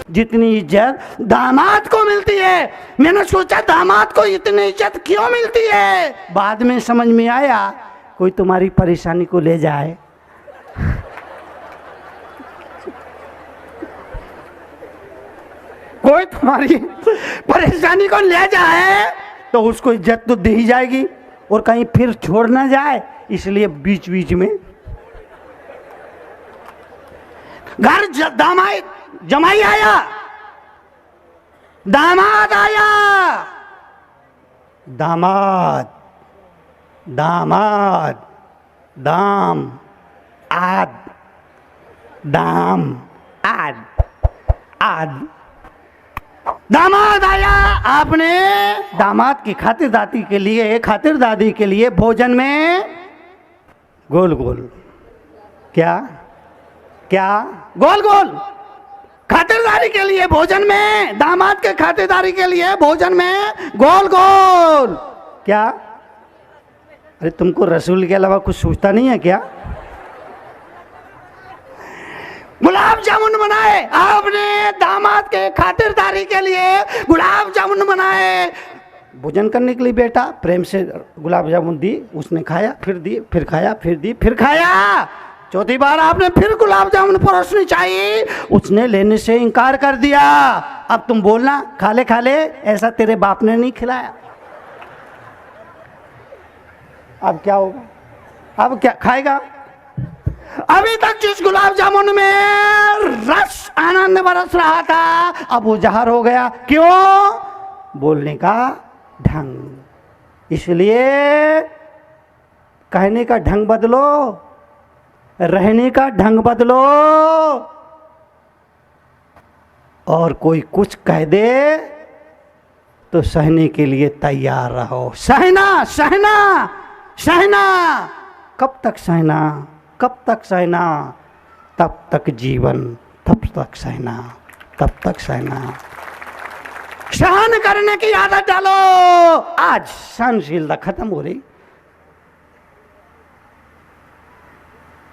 जितनी इज्जत दामाद को मिलती है। मैंने सोचा दामाद को इतनी इज्जत क्यों मिलती है, बाद में समझ में आया कोई तुम्हारी परेशानी को ले जाए। कोई तुम्हारी परेशानी को ले जाए तो उसको इज्जत तो दी जाएगी और कहीं फिर छोड़ ना जाए, इसलिए बीच बीच में घर जमाई आया, दामाद आया, दामाद दामाद दाम आद दाम आद आद दामाद आया। आपने दामाद की खातिरदारी के लिए भोजन में गोल गोल क्या क्या गोल गोल खातिरदारी के लिए भोजन में, दामाद के खातिरदारी के लिए भोजन में गोल गोल क्या। अरे तुमको रसूल के अलावा कुछ सोचता नहीं है क्या? गुलाब जामुन बनाए आपने, दामाद के खातिरदारी के लिए गुलाब जामुन बनाए। भोजन करने के लिए बेटा प्रेम से गुलाब जामुन दी, उसने खाया, फिर दी, फिर खाया, फिर दी, फिर खाया। चौथी बार आपने फिर गुलाब जामुन परोसनी चाहिए, उसने लेने से इनकार कर दिया। अब तुम बोलना खा ले ऐसा तेरे बाप ने नहीं खिलाया। अब क्या होगा? अब क्या खाएगा? अभी तक जिस गुलाब जामुन में रस आनंद बरस रहा था अब वो जहर हो गया। क्यों? बोलने का ढंग। इसलिए कहने का ढंग बदलो, रहने का ढंग बदलो। और कोई कुछ कह दे तो सहने के लिए तैयार रहो। सहना सहना सहना। कब तक सहना? कब तक सहना? तब तक जीवन, तब तक सहना, तब तक सहना। सहन करने की आदत डालो। आज सहनशीलता खत्म हो रही।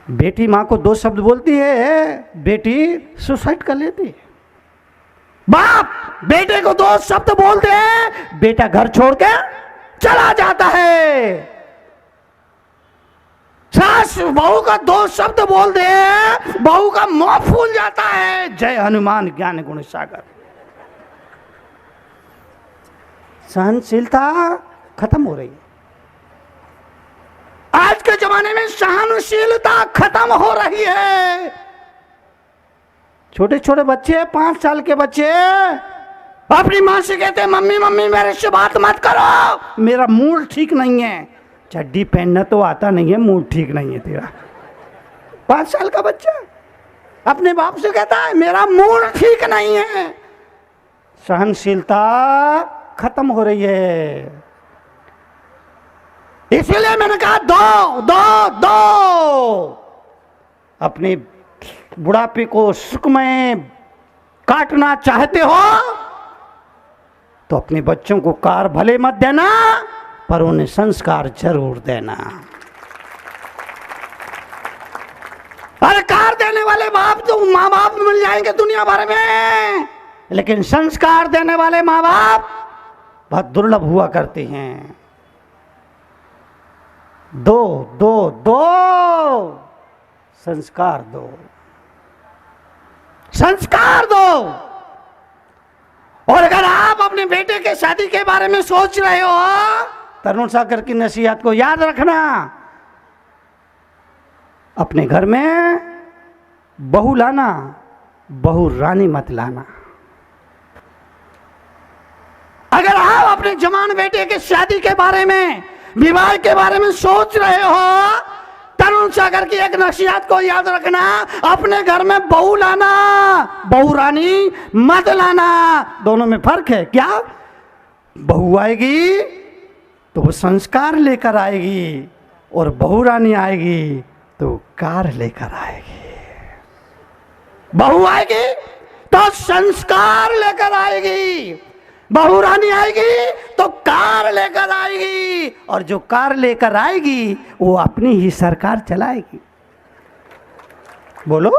बेटी माँ को 2 शब्द बोलती है, बेटी सुसाइड कर लेती है। बाप बेटे को 2 शब्द बोलते हैं, बेटा घर छोड़ के चला जाता है। सास बहू का 2 शब्द बोल दे, बहू का मुंह फूल जाता है। जय हनुमान ज्ञान गुण सागर। सहनशीलता खत्म हो रही है। आज के जमाने में सहनशीलता खत्म हो रही है। छोटे छोटे बच्चे, 5 साल के बच्चे अपनी माँ से कहते हैं मम्मी मम्मी मेरे से बात मत करो, मेरा मूड ठीक नहीं है। चड्डी पहनना तो आता नहीं है, मूड ठीक नहीं है तेरा। 5 साल का बच्चा अपने बाप से कहता है मेरा मूड ठीक नहीं है। सहनशीलता खत्म हो रही है। इसलिए मैंने कहा दो दो दो। अपने बुढ़ापे को सुख में काटना चाहते हो तो अपने बच्चों को कार भले मत देना, पर उन्हें संस्कार जरूर देना। अरे कार देने वाले बाप तो माँ बाप मिल जाएंगे दुनिया भर में, लेकिन संस्कार देने वाले माँ बाप बहुत दुर्लभ हुआ करते हैं। दो दो दो संस्कार दो, संस्कार दो। और अगर आप अपने बेटे के शादी के बारे में सोच रहे हो, तरुण सागर की नसीहत को याद रखना। अपने घर में बहू लाना, बहू रानी मत लाना। अगर आप अपने जवान बेटे के शादी के बारे में, विवाह के बारे में सोच रहे हो, तरुण सागर की एक नसीहत को याद रखना। अपने घर में बहू लाना, बहू रानी मत लाना। दोनों में फर्क है क्या? बहू आएगी तो वो संस्कार लेकर आएगी, और बहू रानी आएगी तो कार लेकर आएगी। बहू आएगी तो संस्कार लेकर आएगी, बहू रानी आएगी तो कार लेकर आएगी, और जो कार लेकर आएगी वो अपनी ही सरकार चलाएगी। बोलो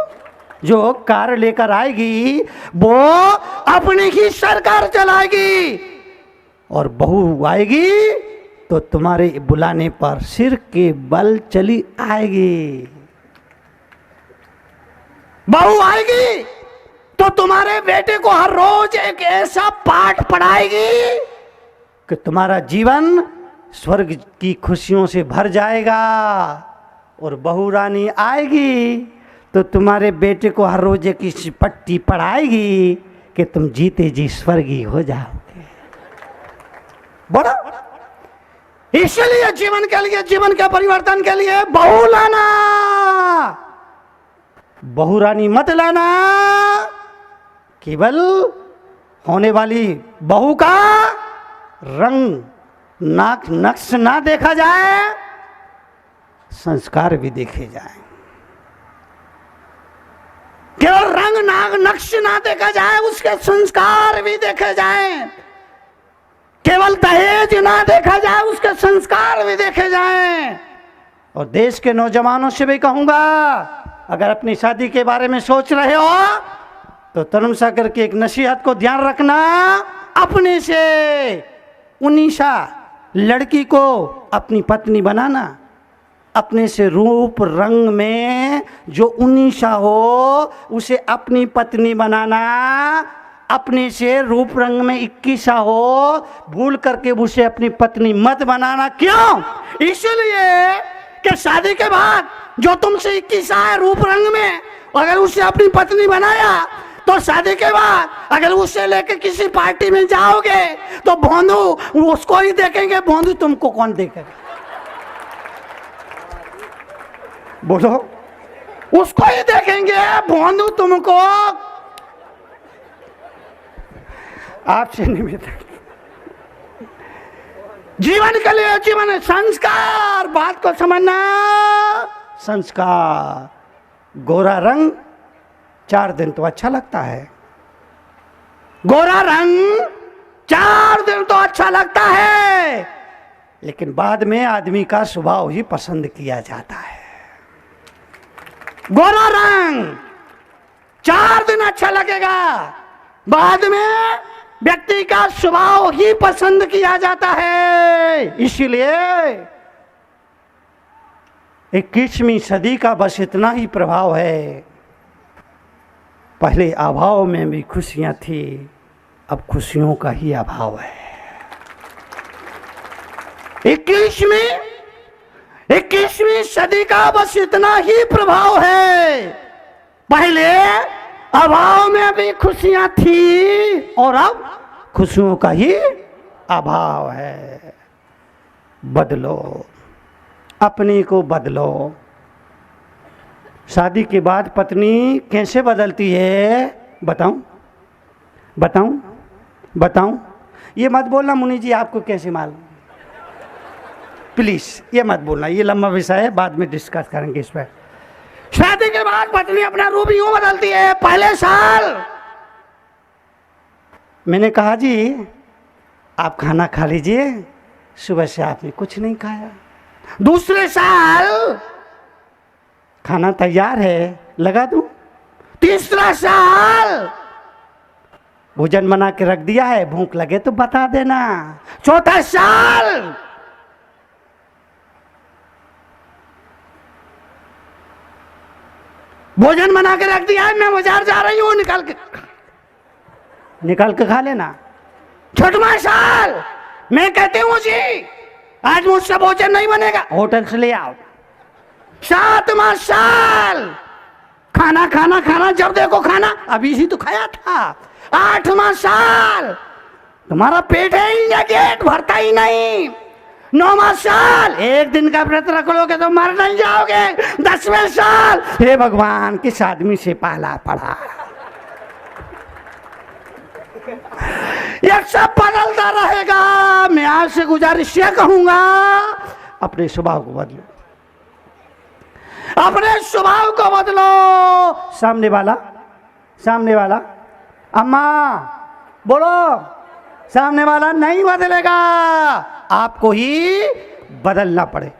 जो कार लेकर आएगी वो अपनी ही सरकार चलाएगी, और बहू आएगी तो तुम्हारे बुलाने पर सिर के बल चली आएगी। बहू आएगी तो तुम्हारे बेटे को हर रोज एक ऐसा पाठ पढ़ाएगी कि तुम्हारा जीवन स्वर्ग की खुशियों से भर जाएगा। और बहू रानी आएगी तो तुम्हारे बेटे को हर रोज एक पट्टी पढ़ाएगी कि तुम जीते जी स्वर्गीय हो जाओगे। बड़ा इसलिए जीवन के लिए, जीवन के परिवर्तन के लिए बहू लाना, बहू रानी मत लाना। केवल होने वाली बहू का रंग नाक नक्श ना देखा जाए, संस्कार भी देखे जाए। केवल रंग नाक नक्श ना देखा जाए, उसके संस्कार भी देखे जाएं। केवल दहेज ना देखा जाए, उसके संस्कार भी देखे जाएं। और देश के नौजवानों से भी कहूंगा, अगर अपनी शादी के बारे में सोच रहे हो तो तरुण सागर की एक नसीहत को ध्यान रखना। अपने से 19 लड़की को अपनी पत्नी बनाना, अपने से रूप रंग में जो 19 हो उसे अपनी पत्नी बनाना, अपने से रूप रंग में 21 हो भूल करके उसे अपनी पत्नी मत बनाना। क्यों? इसलिए कि शादी के बाद जो तुमसे 21 है रूप रंग में, अगर उसे अपनी पत्नी बनाया तो शादी के बाद अगर उसे लेकर किसी पार्टी में जाओगे तो भोंदू उसको ही देखेंगे, भोंदू तुमको कौन देखेगा? बोलो, उसको ही देखेंगे, भोंदू तुमको। आपसे निवेदन, जीवन के लिए, जीवन संस्कार, बात को समझना। संस्कार, गोरा रंग 4 दिन तो अच्छा लगता है, गोरा रंग 4 दिन तो अच्छा लगता है, लेकिन बाद में आदमी का स्वभाव ही पसंद किया जाता है। गोरा रंग 4 दिन अच्छा लगेगा, बाद में व्यक्ति का स्वभाव ही पसंद किया जाता है। इसीलिए 21वीं सदी का बस इतना ही प्रभाव है। पहले अभाव में भी खुशियां थी, अब खुशियों का ही अभाव है। 21वीं सदी का बस इतना ही प्रभाव है। पहले अभाव में भी खुशियां थी और अब खुशियों का ही अभाव है। बदलो, अपने को बदलो। शादी के बाद पत्नी कैसे बदलती है? बताऊं बताऊं बताऊं? ये मत बोलना मुनि जी आपको कैसे मालूम, प्लीज ये मत बोलना, ये लंबा विषय है, बाद में डिस्कस करेंगे इस पर। शादी के बाद पत्नी अपना रूप यूं बदलती है। पहले साल मैंने कहा जी आप खाना खा लीजिए, सुबह से आपने कुछ नहीं खाया। दूसरे साल खाना तैयार है, लगा दूं। तीसरा साल भोजन बना के रख दिया है, भूख लगे तो बता देना। चौथा साल भोजन बना के रख दिया है, मैं बाजार जा रही हूं, निकाल के खा लेना। छठवां साल मैं कहती हूं जी आज मुझसे भोजन नहीं बनेगा, होटल से ले आओ। 7वां साल खाना खाना खाना, जब देखो खाना, अभी ही तो खाया था। 8वां साल तुम्हारा पेट है ही या गेट भरता ही नहीं। 9वां साल एक दिन का व्रत रख लोगे तो मर नहीं जाओगे। 10वें साल हे भगवान किस आदमी से पाला पड़ा। ये सब बदलता रहेगा। मैं आपसे गुजारिश ये कहूंगा, अपने स्वभाव को बदलो, अपने स्वभाव को बदलो। सामने वाला अम्मा बोलो, सामने वाला नहीं बदलेगा, आपको ही बदलना पड़े।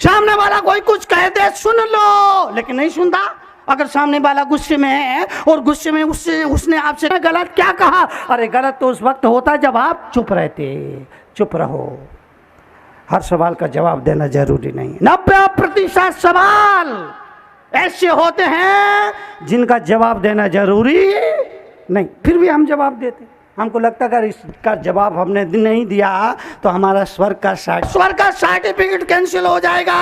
सामने वाला कोई कुछ कह दे सुन लो, लेकिन नहीं सुनता, अगर सामने वाला गुस्से में है और गुस्से में उसने आपसे गलत क्या कहा, अरे गलत तो उस वक्त होता जब आप चुप रहते। चुप रहो, हर सवाल का जवाब देना जरूरी नहीं। 90% सवाल ऐसे होते हैं जिनका जवाब देना जरूरी नहीं, फिर भी हम जवाब देते। हमको लगता है अगर इसका जवाब हमने नहीं दिया तो हमारा स्वर्ग का सर्टिफिकेट कैंसिल हो जाएगा।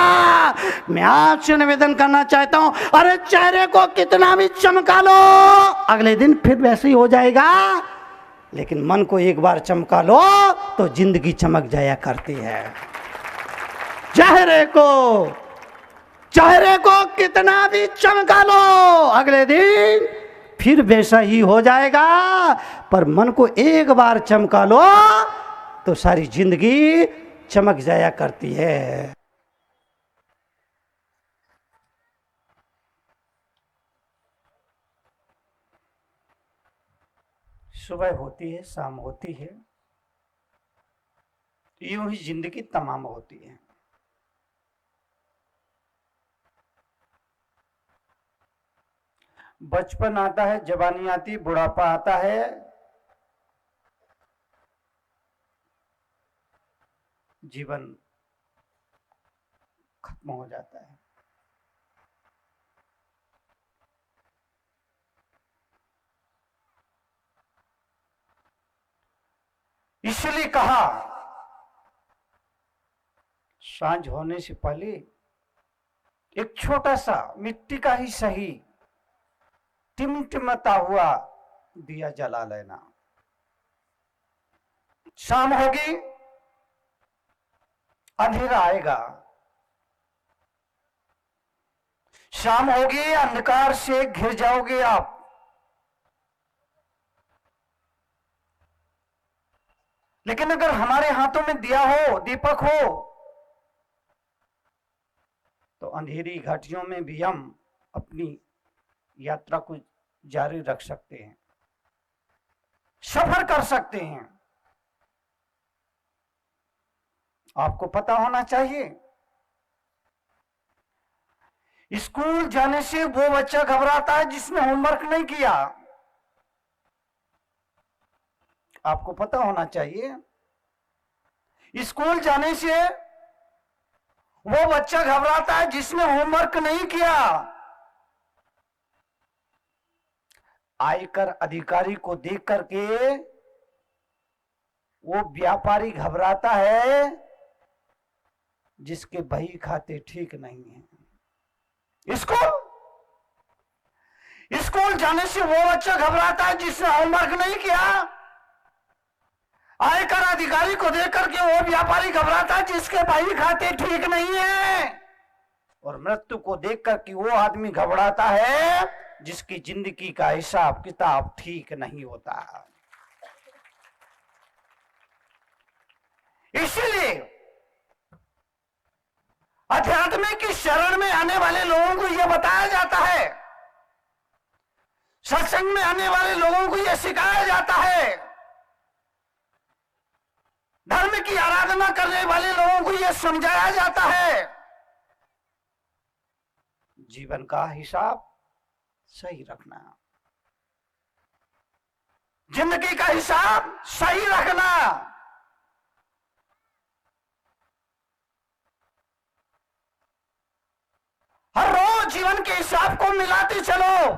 मैं आपसे निवेदन करना चाहता हूं, अरे चेहरे को कितना भी चमका लो अगले दिन फिर वैसे ही हो जाएगा, लेकिन मन को एक बार चमका लो तो जिंदगी चमक जाया करती है। चेहरे को कितना भी चमका लो अगले दिन फिर वैसा ही हो जाएगा, पर मन को एक बार चमका लो तो सारी जिंदगी चमक जाया करती है। सुबह होती है, शाम होती है, यूं ही जिंदगी तमाम होती है। बचपन आता है, जवानी आती, बुढ़ापा आता है, जीवन खत्म हो जाता है। इसलिए कहा सांझ होने से पहले एक छोटा सा मिट्टी का ही सही टिमटिमाता हुआ दिया जला लेना। शाम होगी, अंधेरा आएगा, शाम होगी, अंधकार से घिर जाओगे आप। लेकिन अगर हमारे हाथों में दिया हो, दीपक हो, तो अंधेरी घाटियों में भी हम अपनी यात्रा को जारी रख सकते हैं, सफर कर सकते हैं। आपको पता होना चाहिए, स्कूल जाने से वो बच्चा घबराता है जिसने होमवर्क नहीं किया। आपको पता होना चाहिए, स्कूल जाने से वो बच्चा घबराता है जिसने होमवर्क नहीं किया। आयकर अधिकारी को देख करके वो व्यापारी घबराता है जिसके बही खाते ठीक नहीं है। स्कूल जाने से वो बच्चा घबराता है जिसने होमवर्क नहीं किया। आयकर अधिकारी को देख करके वो व्यापारी घबराता है जिसके बही खाते ठीक नहीं है। और मृत्यु को देख करके वो आदमी घबराता है जिसकी जिंदगी का हिसाब किताब ठीक नहीं होता। इसलिए अध्यात्म की शरण में आने वाले लोगों को यह बताया जाता है, सत्संग में आने वाले लोगों को यह सिखाया जाता है, धर्म की आराधना करने वाले लोगों को यह समझाया जाता है, जीवन का हिसाब सही रखना, जिंदगी का हिसाब सही रखना। हर रोज जीवन के हिसाब को मिलाते चलो।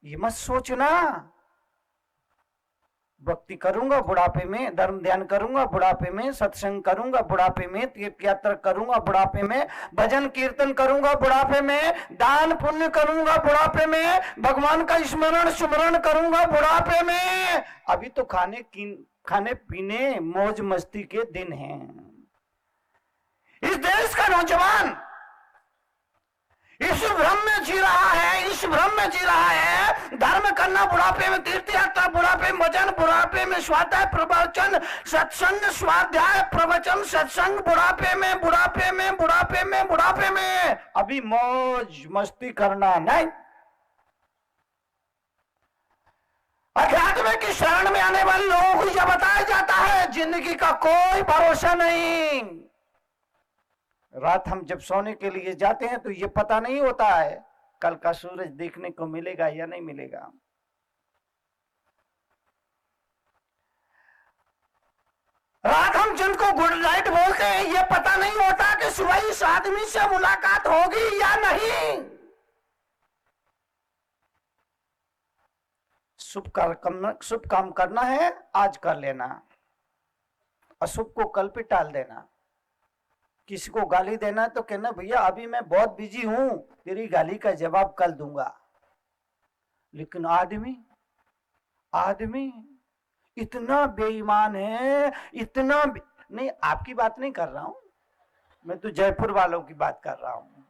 ये मत सोचना भक्ति करूंगा बुढ़ापे में, धर्म ध्यान करूंगा बुढ़ापे में, सत्संग करूंगा बुढ़ापे में, तीर्थ यात्रा करूंगा बुढ़ापे में, भजन कीर्तन करूंगा बुढ़ापे में, दान पुण्य करूंगा बुढ़ापे में, भगवान का स्मरण सुमरण करूंगा बुढ़ापे में। अभी तो खाने पीने मौज मस्ती के दिन हैं। इस देश का नौजवान इस भ्रम में जी रहा है, धर्म करना बुढ़ापे में, तीर्थ यात्रा बुढ़ापे में, भजन बुढ़ापे में, स्वाध्याय प्रवचन सत्संग, स्वाध्याय प्रवचन सत्संग बुढ़ापे में अभी मौज मस्ती करना नहीं। अध्यात्म की शरण में आने वाले लोगों को यह बताया जाता है जिंदगी का कोई भरोसा नहीं। रात हम जब सोने के लिए जाते हैं तो ये पता नहीं होता है कल का सूरज देखने को मिलेगा या नहीं मिलेगा। रात हम जिनको गुड नाइट बोलते हैं, ये पता नहीं होता कि सुबह इस आदमी से मुलाकात होगी या नहीं। शुभ काम करना है आज कर लेना, अशुभ को कल पे टाल देना। किसी को गाली देना है तो कहना भैया अभी मैं बहुत बिजी हूं, तेरी गाली का जवाब कल दूंगा। लेकिन आदमी इतना बेईमान है, इतना नहीं, आपकी बात नहीं कर रहा हूं मैं, तो जयपुर वालों की बात कर रहा हूं।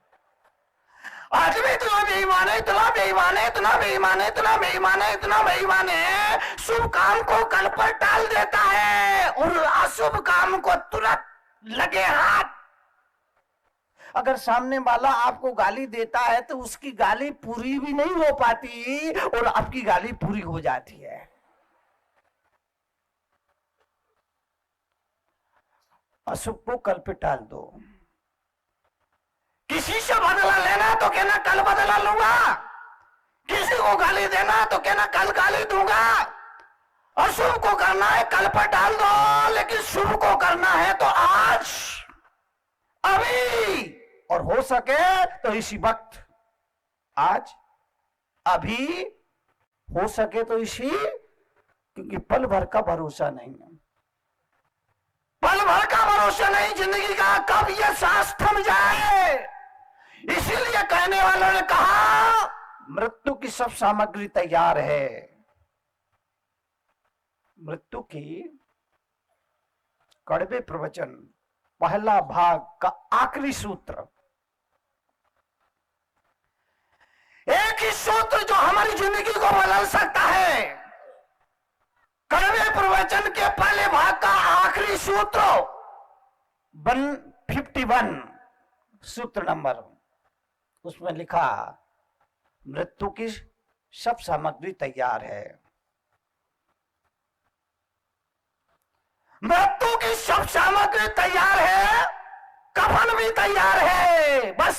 आदमी इतना बेईमान है, इतना बेईमान है, इतना बेईमान है, इतना बेईमान है, इतना बेईमान है, शुभ काम को कल पर टाल देता है और अशुभ काम को तुरंत लगे हाथ। अगर सामने वाला आपको गाली देता है तो उसकी गाली पूरी भी नहीं हो पाती और आपकी गाली पूरी हो जाती है। अशुभ को कल पे टाल दो। किसी से बदला लेना तो कहना कल बदला लूंगा, किसी को गाली देना तो कहना कल गाली दूंगा। अशुभ को करना है कल पर टाल दो, लेकिन शुभ को करना है तो आज, अभी, और हो सके तो इसी वक्त, आज, अभी, हो सके तो इसी, क्योंकि पल भर का भरोसा नहीं है, पल भर का भरोसा नहीं जिंदगी का, कब ये सांस थम जाए। इसीलिए कहने वालों ने कहा मृत्यु की सब सामग्री तैयार है। मृत्यु की कड़वे प्रवचन पहला भाग का आखिरी सूत्र, एक ही सूत्र जो हमारी जिंदगी को बदल सकता है। कड़वे प्रवचन के पहले भाग का आखिरी सूत्र 151 सूत्र नंबर, उसमें लिखा मृत्यु की सब सामग्री तैयार है। मृत्यु की सब सामग्री तैयार है, कफन भी तैयार है, बस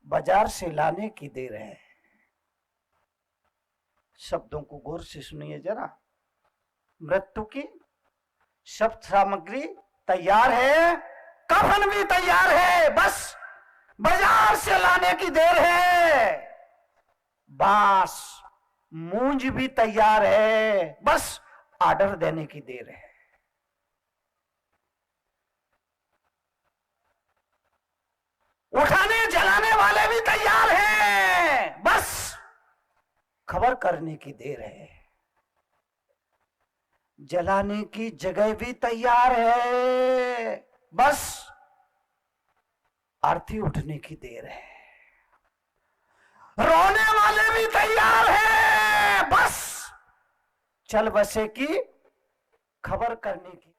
बाजार से लाने की देर है। शब्दों को गौर से सुनिए जरा। मृत्यु की सब सामग्री तैयार है, कफन भी तैयार है, बस बाजार से लाने की देर है। बांस मूंज भी तैयार है, बस ऑर्डर देने की देर है। उठाने जलाने वाले भी तैयार हैं, बस खबर करने की देर है। जलाने की जगह भी तैयार है, बस आरती उठने की देर है। रोने वाले भी तैयार हैं, बस चल बसे की खबर करने की